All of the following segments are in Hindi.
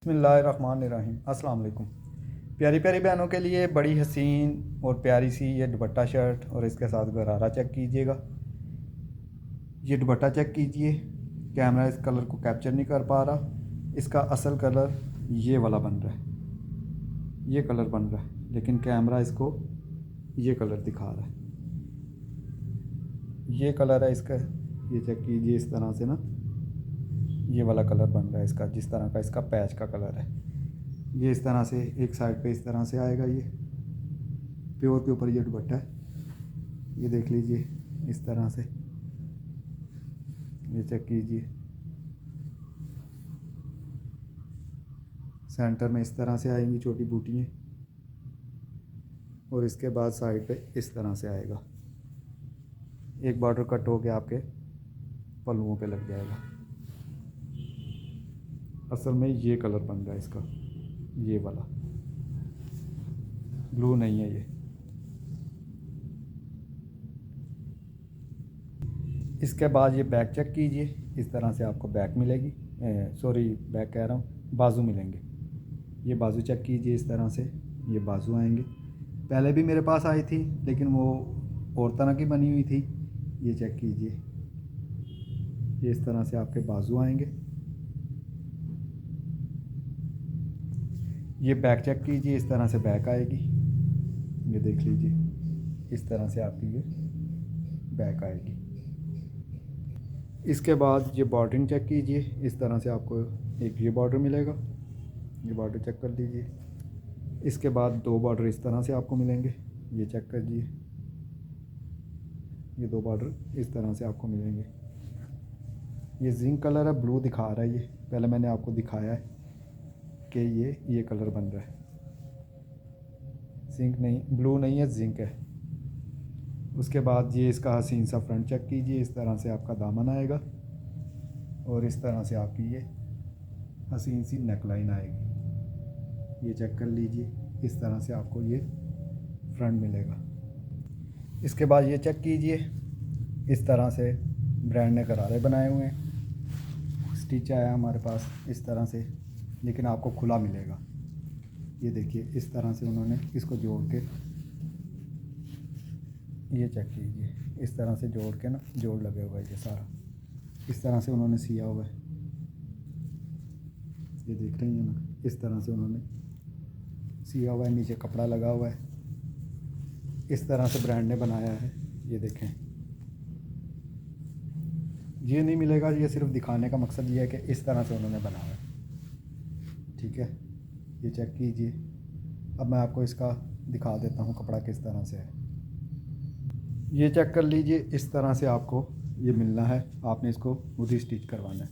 बिस्मिल्लाहिर्रहमानिर्रहीम। अस्सलाम वालेकुम। प्यारी प्यारी बहनों के लिए बड़ी हसीन और प्यारी सी ये दुपट्टा शर्ट और इसके साथ गरारा चेक कीजिएगा। ये दुपट्टा चेक कीजिए। कैमरा इस कलर को कैप्चर नहीं कर पा रहा। इसका असल कलर ये वाला बन रहा है, ये कलर बन रहा है, लेकिन कैमरा इसको ये कलर दिखा रहा है। ये कलर है इसका, ये चेक कीजिए। इस तरह से ना ये वाला कलर बन रहा है इसका, जिस तरह का इसका पैच का कलर है। ये इस तरह से एक साइड पे इस तरह से आएगा। ये प्योर के ऊपर ये दुपट्टा है, ये देख लीजिए इस तरह से। ये चेक कीजिए, सेंटर में इस तरह से आएंगी छोटी बूटियाँ, और इसके बाद साइड पे इस तरह से आएगा। एक बॉर्डर कट हो के आपके पल्लुओं पे लग जाएगा। असल में ये कलर बन रहा है इसका, ये वाला, ब्लू नहीं है ये। इसके बाद ये बैक चेक कीजिए। इस तरह से आपको बैक मिलेगी, सॉरी बैक कह रहा हूँ, बाजू मिलेंगे। ये बाजू चेक कीजिए। इस तरह से ये बाजू आएंगे। पहले भी मेरे पास आई थी, लेकिन वो और तरह की बनी हुई थी। ये चेक कीजिए, ये इस तरह से आपके बाजू आएंगे। ये बैक चेक कीजिए, इस तरह से बैक आएगी। ये देख लीजिए, इस तरह से आपकी ये बैक आएगी। इसके बाद ये बॉर्डरिंग चेक कीजिए। इस तरह से आपको एक ये बॉर्डर मिलेगा, ये बॉर्डर चेक कर लीजिए। इसके बाद दो बॉर्डर इस तरह से आपको मिलेंगे, ये चेक कर लीजिए। ये दो बॉर्डर इस तरह से आपको मिलेंगे। ये जिंक कलर है, ब्लू दिखा रहा है। ये पहले मैंने आपको दिखाया है कि ये कलर बन रहा है। जिंक नहीं, ब्लू नहीं है, जिंक है। उसके बाद ये इसका हसीन सा फ्रंट चेक कीजिए। इस तरह से आपका दामन आएगा, और इस तरह से आपकी ये हसीन सी नेकलाइन आएगी। ये चेक कर लीजिए, इस तरह से आपको ये फ्रंट मिलेगा। इसके बाद ये चेक कीजिए, इस तरह से ब्रांड ने गरारे बनाए हुए हैं। स्टिच आया हमारे पास इस तरह से, लेकिन आपको खुला मिलेगा। ये देखिए, इस तरह से उन्होंने इसको जोड़ के, ये चेक कीजिए, इस तरह से जोड़ के ना, जोड़ लगे हुआ है ये सारा, इस तरह से उन्होंने सिया हुआ है। ये देख रही हैं ना, इस तरह से उन्होंने सिया हुआ है, नीचे कपड़ा लगा हुआ है। इस तरह से ब्रांड ने बनाया है। ये देखें, ये नहीं मिलेगा। ये सिर्फ दिखाने का मकसद ये है कि इस तरह से उन्होंने बनाया है। ठीक है, ये चेक कीजिए। अब मैं आपको इसका दिखा देता हूँ कपड़ा किस तरह से है। ये चेक कर लीजिए, इस तरह से आपको ये मिलना है। आपने इसको खुद ही स्टिच करवाना है।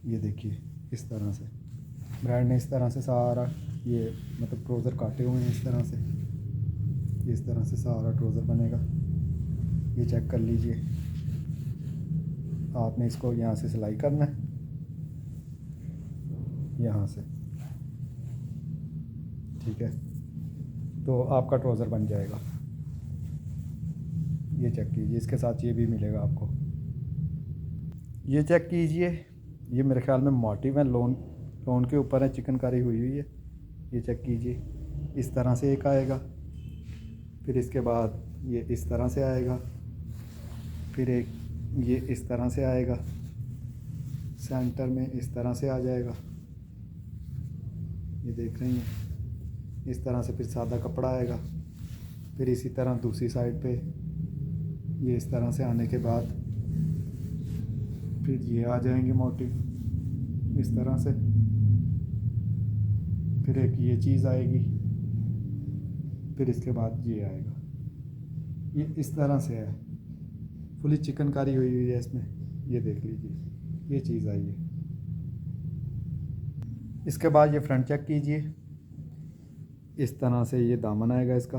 ये देखिए, इस तरह से ब्रांड ने इस तरह से सारा ये मतलब ट्राउज़र काटे हुए हैं। इस तरह से, इस तरह से सारा ट्राउज़र बनेगा। ये चेक कर लीजिए। आपने इसको यहाँ से सिलाई करना है, यहाँ से। ठीक है, तो आपका ट्राउज़र बन जाएगा। ये चेक कीजिए, इसके साथ ये भी मिलेगा आपको। ये चेक कीजिए, ये मेरे ख्याल में मोटिव है, लोन लोन के ऊपर है, चिकनकारी हुई हुई है। ये चेक कीजिए, इस तरह से एक आएगा, फिर इसके बाद ये इस तरह से आएगा, फिर एक ये इस तरह से आएगा, सेंटर में इस तरह से आ जाएगा। ये देख रही हैं, इस तरह से फिर सादा कपड़ा आएगा। फिर इसी तरह दूसरी साइड पे ये इस तरह से आने के बाद फिर ये आ जाएंगे मोटिव इस तरह से। फिर एक ये चीज़ आएगी, फिर इसके बाद ये आएगा। ये इस तरह से है, फुली चिकनकारी हुई हुई है इसमें। ये देख लीजिए, ये चीज़ आई है। इसके बाद ये फ्रंट चेक कीजिए। इस तरह से ये दामन आएगा इसका,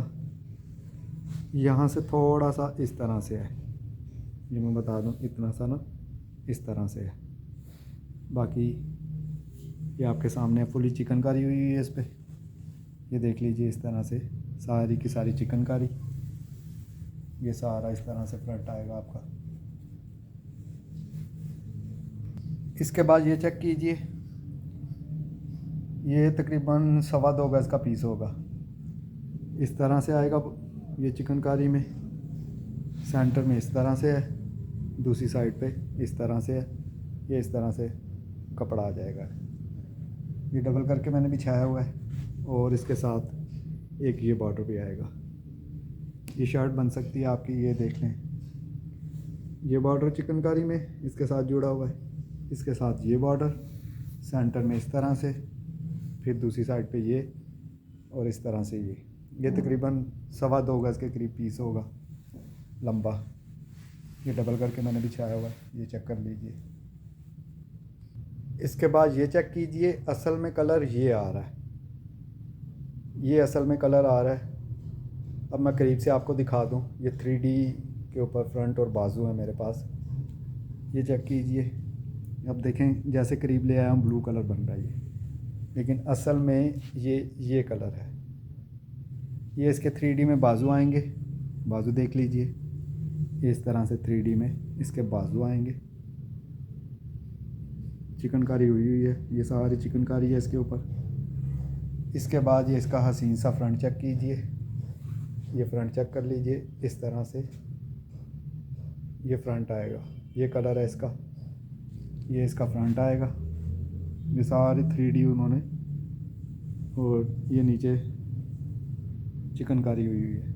यहाँ से थोड़ा सा इस तरह से है। ये मैं बता दूँ, इतना सा ना इस तरह से है। बाकी ये आपके सामने फुली चिकनकारी हुई हुई है इस पर। ये देख लीजिए, इस तरह से सारी की सारी चिकनकारी। ये सारा इस तरह से फ्रंट आएगा आपका। इसके बाद ये चेक कीजिए, ये तकरीबन 2.25 गज़ का पीस होगा। इस तरह से आएगा ये चिकनकारी में। सेंटर में इस तरह से है, दूसरी साइड पे इस तरह से है। ये इस तरह से कपड़ा आ जाएगा। ये डबल करके मैंने बिछाया हुआ है और इसके साथ एक ये बॉर्डर भी आएगा। ये शर्ट बन सकती है आपकी। ये देख लें, ये बॉर्डर चिकनकारी में इसके साथ जुड़ा हुआ है। इसके साथ ये बॉर्डर सेंटर में इस तरह से, फिर दूसरी साइड पे ये और इस तरह से ये तकरीबन 2.25 गज़ के करीब पीस होगा लंबा। ये डबल करके मैंने बिछाया हुआ है, ये चेक कर लीजिए। इसके बाद ये चेक कीजिए, असल में कलर ये आ रहा है, ये असल में कलर आ रहा है। अब मैं करीब से आपको दिखा दूं। ये 3D के ऊपर फ्रंट और बाजू है मेरे पास। ये चेक कीजिए। अब देखें, जैसे करीब ले आया हूँ ब्लू कलर बन रहा है ये, लेकिन असल में ये कलर है। ये इसके 3D में बाजू आएंगे, बाजू देख लीजिए। ये इस तरह से 3D में इसके बाजू आएंगे। चिकनकारी हुई हुई है, ये सारी चिकनकारी है इसके ऊपर। इसके बाद ये इसका हसीन सा फ्रंट चेक कीजिए। ये फ्रंट चेक कर लीजिए। इस तरह से ये फ्रंट आएगा। ये कलर है इसका, ये इसका फ्रंट आएगा। ये सारी 3D उन्होंने, और ये नीचे चिकनकारी हुई हुई है।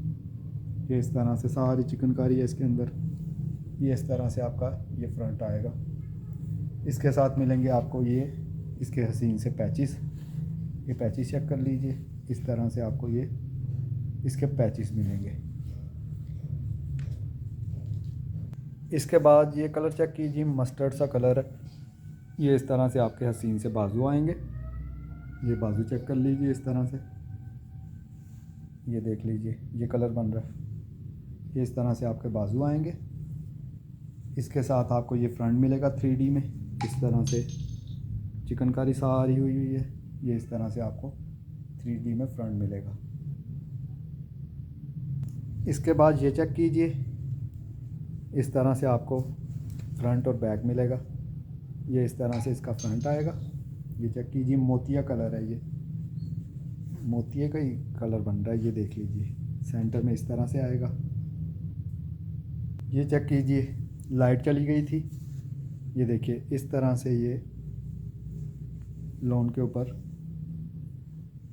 ये इस तरह से सारी चिकनकारी है इसके अंदर। ये इस तरह से आपका ये फ्रंट आएगा। इसके साथ मिलेंगे आपको ये इसके हसीन से पैचिस। ये पैचिस चेक कर लीजिए। इस तरह से आपको ये इसके पैचिस मिलेंगे। इसके बाद ये कलर चेक कीजिए, मस्टर्ड सा कलर है। ये इस तरह से आपके हसीन से बाजू आएंगे। ये बाजू चेक कर लीजिए इस तरह से। ये देख लीजिए, ये कलर बन रहा है। ये इस तरह से आपके बाजू आएंगे। इसके साथ आपको ये फ्रंट मिलेगा 3D में। इस तरह से चिकनकारी सारी हुई हुई है। ये इस तरह से आपको 3D में फ्रंट मिलेगा। इसके बाद ये चेक कीजिए, इस तरह से आपको फ्रंट और बैक मिलेगा। ये इस तरह से इसका फ्रंट आएगा। ये चेक कीजिए, मोतिया कलर है, ये मोतिये का ही कलर बन रहा है। ये देख लीजिए, सेंटर में इस तरह से आएगा। ये चेक कीजिए, लाइट चली गई थी। ये देखिए, इस तरह से ये लॉन के ऊपर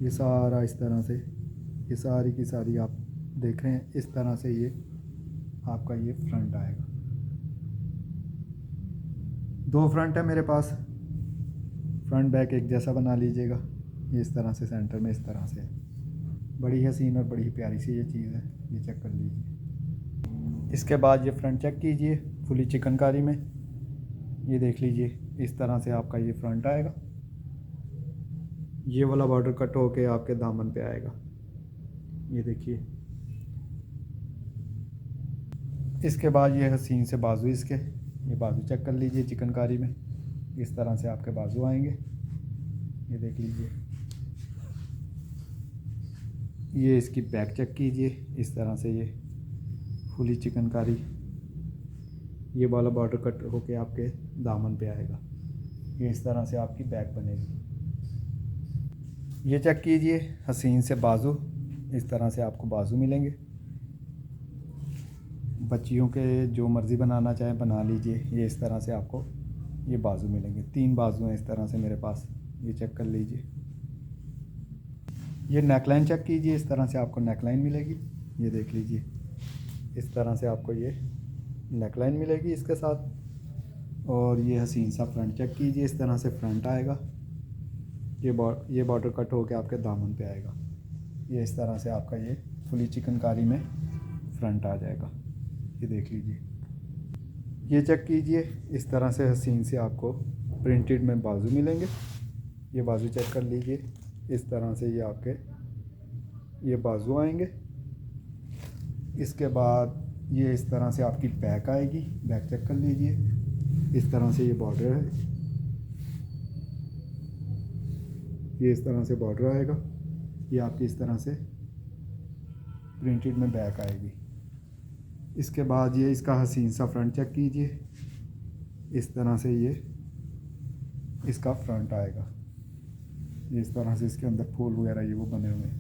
ये सारा इस तरह से, ये सारी की सारी आप देख रहे हैं। इस तरह से ये आपका ये फ्रंट आएगा। 2 फ्रंट है मेरे पास। फ्रंट बैक एक जैसा बना लीजिएगा। ये इस तरह से सेंटर में इस तरह से है। बड़ी हसीन और बड़ी प्यारी सी ये चीज़ है। ये चेक कर लीजिए। इसके बाद ये फ्रंट चेक कीजिए फुली चिकनकारी में। ये देख लीजिए, इस तरह से आपका ये फ्रंट आएगा। ये वाला बॉर्डर कट होके आपके दामन पे आएगा। ये देखिए। इसके बाद ये हसीन से बाजू इसके, ये बाजू चेक कर लीजिए चिकनकारी में। इस तरह से आपके बाजू आएंगे। ये देख लीजिए। ये इसकी बैक चेक कीजिए। इस तरह से ये फुली चिकनकारी, ये वाला बॉर्डर कट होके आपके दामन पे आएगा। ये इस तरह से आपकी बैक बनेगी। ये चेक कीजिए, हसीन से बाजू। इस तरह से आपको बाजू मिलेंगे। बच्चियों के जो मर्ज़ी बनाना चाहें बना लीजिए। ये इस तरह से आपको ये बाजू मिलेंगे। 3 बाजू हैं इस तरह से मेरे पास। ये चेक कर लीजिए। ये नेकलाइन चेक कीजिए। इस तरह से आपको नेकलाइन मिलेगी। ये देख लीजिए, इस तरह से आपको ये नेकलाइन मिलेगी इसके साथ। और ये हसीन सा फ्रंट चेक कीजिए। इस तरह से फ्रंट आएगा। ये बॉर्डर कट होके आपके दामन पे आएगा। ये इस तरह से आपका ये फुली चिकनकारी में फ्रंट आ जाएगा। ये देख लीजिए। ये चेक कीजिए, इस तरह से हसीन से आपको प्रिंटेड में बाजू मिलेंगे। ये बाजू चेक कर लीजिए। इस तरह से ये आपके ये बाजू आएंगे। इसके बाद ये इस तरह से आपकी बैक आएगी। बैक चेक कर लीजिए। इस तरह से ये बॉर्डर है। ये इस तरह से बॉर्डर आएगा। ये आपकी इस तरह से प्रिंटेड में बैक आएगी। इसके बाद ये इसका हसीन सा फ्रंट चेक कीजिए। इस तरह से ये इसका फ्रंट आएगा। ये इस तरह से इसके अंदर फूल वगैरह ये वो बने हुए हैं,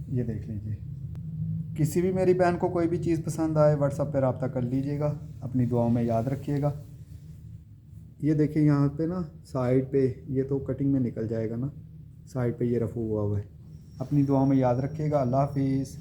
ये देख लीजिए। किसी भी मेरी बहन को कोई भी चीज़ पसंद आए व्हाट्सएप पर रब्ता कर लीजिएगा। अपनी दुआओं में याद रखिएगा। ये देखिए यहाँ पे ना साइड पे ये तो कटिंग में निकल जाएगा ना, साइड पे ये रफू हुआ है। अपनी दुआओं में याद रखिएगा। अल्लाह हाफिज़।